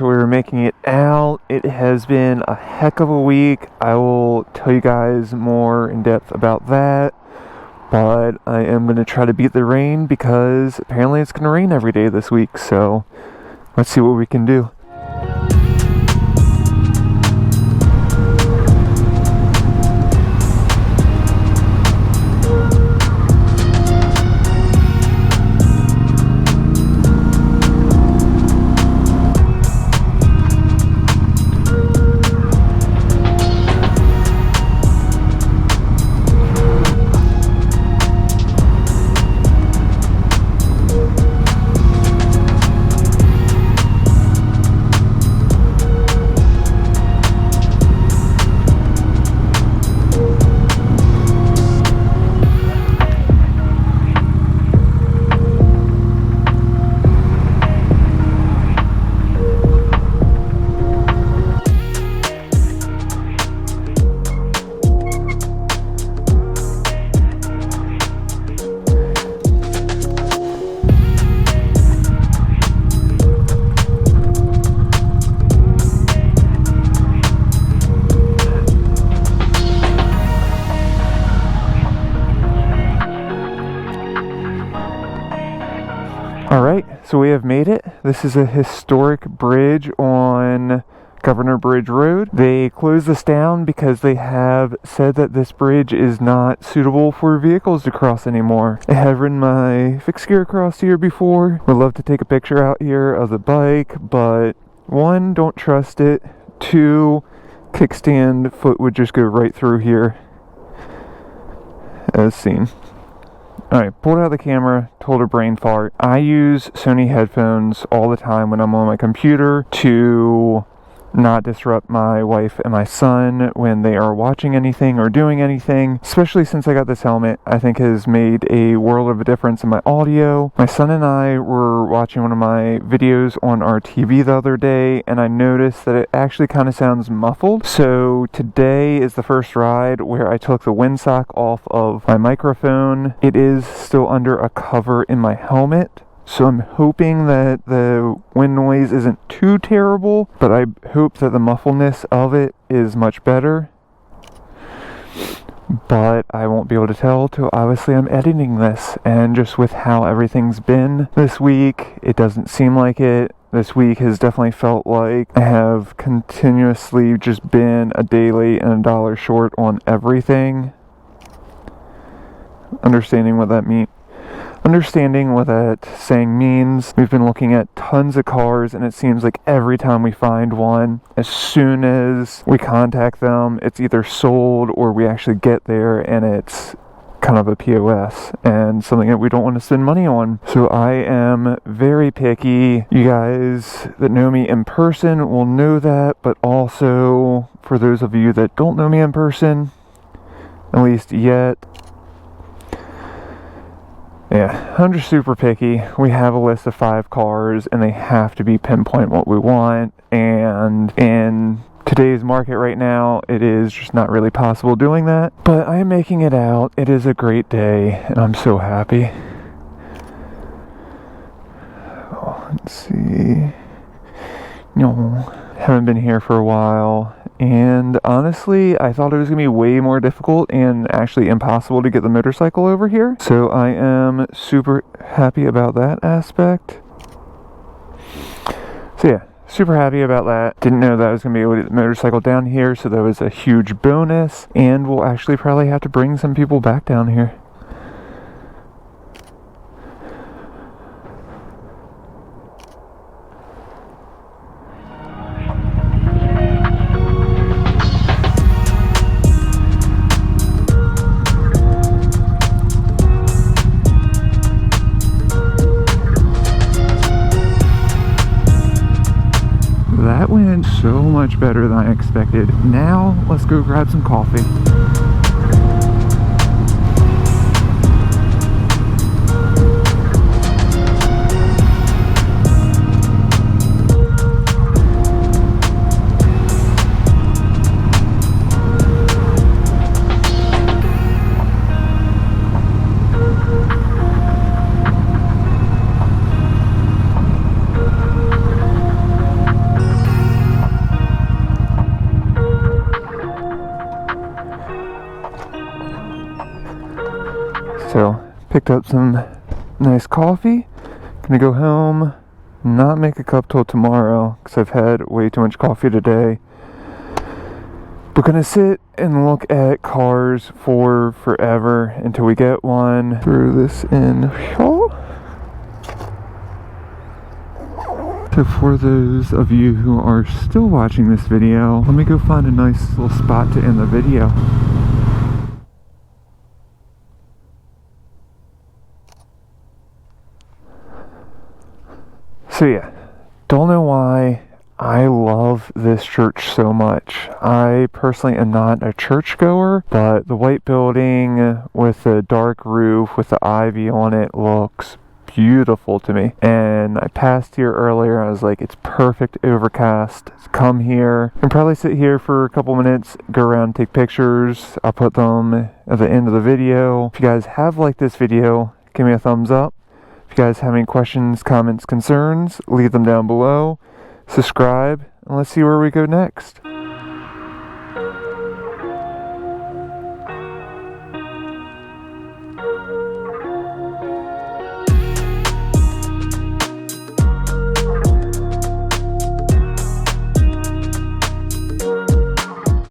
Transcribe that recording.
so we were making it out. It has been a heck of a week. I will tell you guys more in depth about that. But I am going to try to beat the rain because apparently it's going to rain every day this week. So let's see what we can do. Alright, so we have made it. This is a historic bridge on Governor Bridge Road. They closed this down because they have said that this bridge is not suitable for vehicles to cross anymore. I have ridden my fixed gear across here before. Would love to take a picture out here of the bike, but one, don't trust it. Two, kickstand foot would just go right through here, as seen. Alright, pulled out the camera, told her brain fart. I use Sony headphones all the time when I'm on my computer to not disrupt my wife and my son when they are watching anything or doing anything, especially since I got this helmet. I think has made a world of a difference in my audio. My son and I were watching one of my videos on our TV the other day, and I noticed that it actually kind of sounds muffled. So today is the first ride where I took the windsock off of my microphone. It is still under a cover in my helmet, so I'm hoping that the wind noise isn't too terrible, but I hope that the muffledness of it is much better. But I won't be able to tell till obviously I'm editing this, and just with how everything's been this week, it doesn't seem like it. This week has definitely felt like I have continuously just been a day late and $1 short on everything. Understanding what that saying means. We've been looking at tons of cars, and it seems like every time we find one, as soon as we contact them, it's either sold or we actually get there and it's kind of a POS and something that we don't want to spend money on. So I am very picky. You guys that know me in person will know that, but also for those of you that don't know me in person, at least yet, yeah, I'm just super picky. We have a list of 5 cars, and they have to be pinpoint what we want, and in today's market right now, it is just not really possible doing that. But I am making it out. It is a great day, and I'm so happy. Oh, let's see. Haven't been here for a while. And honestly, I thought it was going to be way more difficult and actually impossible to get the motorcycle over here. So I am super happy about that aspect. So yeah, super happy about that. Didn't know that I was going to be able to get the motorcycle down here, so that was a huge bonus. And we'll actually probably have to bring some people back down here. That went so much better than I expected. Now, let's go grab some coffee. So, picked up some nice coffee. Gonna go home, not make a cup till tomorrow because I've had way too much coffee today. We're gonna sit and look at cars for forever until we get one. Throw this in. So for those of you who are still watching this video, let me go find a nice little spot to end the video. So yeah, don't know why I love this church so much. I personally am not a churchgoer, but the white building with the dark roof with the ivy on it looks beautiful to me. And I passed here earlier, I was like, it's perfect overcast to come here and probably sit here for a couple minutes, go around and take pictures. I'll put them at the end of the video. If you guys have liked this video, give me a thumbs up. If you guys have any questions, comments, concerns, leave them down below. Subscribe, and let's see where we go next.